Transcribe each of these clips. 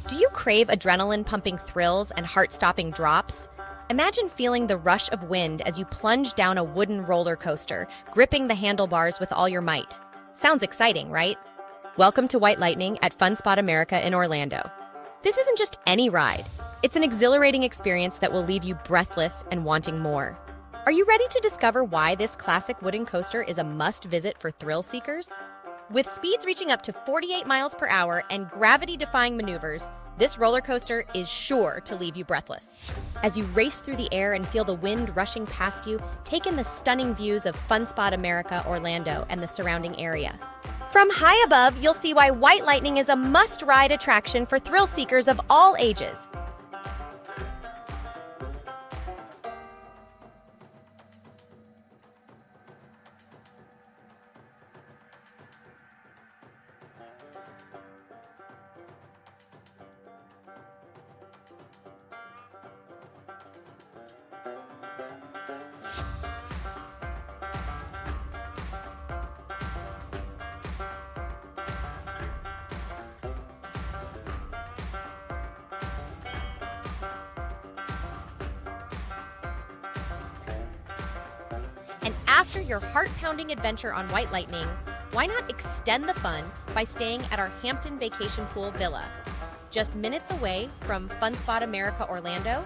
Do you crave adrenaline-pumping thrills and heart-stopping drops? Imagine feeling the rush of wind as you plunge down a wooden roller coaster, gripping the handlebars with all your might. Sounds exciting, right? Welcome to White Lightning at Fun Spot America in Orlando. This isn't just any ride. It's an exhilarating experience that will leave you breathless and wanting more. Are you ready to discover why this classic wooden coaster is a must-visit for thrill seekers? With speeds reaching up to 48 miles per hour and gravity-defying maneuvers, this roller coaster is sure to leave you breathless. As you race through the air and feel the wind rushing past you, take in the stunning views of Fun Spot America, Orlando, and the surrounding area. From high above, you'll see why White Lightning is a must-ride attraction for thrill seekers of all ages. And after your heart-pounding adventure on White Lightning, why not extend the fun by staying at our Hampton Vacation Pool Villa? Just minutes away from Fun Spot America Orlando,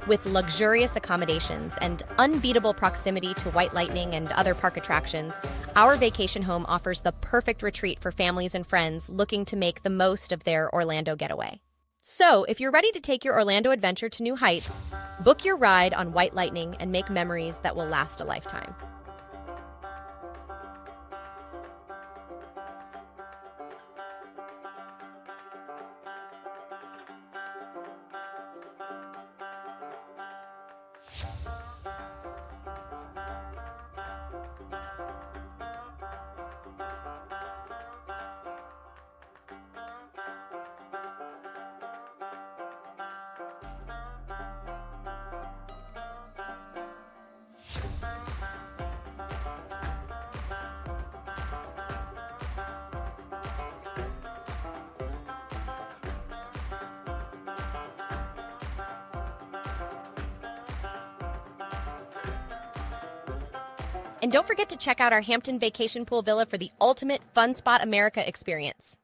with luxurious accommodations and unbeatable proximity to White Lightning and other park attractions, our vacation home offers the perfect retreat for families and friends looking to make the most of their Orlando getaway. So, if you're ready to take your Orlando adventure to new heights, book your ride on White Lightning and make memories that will last a lifetime. And don't forget to check out our Hampton Vacation Pool Villa for the ultimate Fun Spot America experience.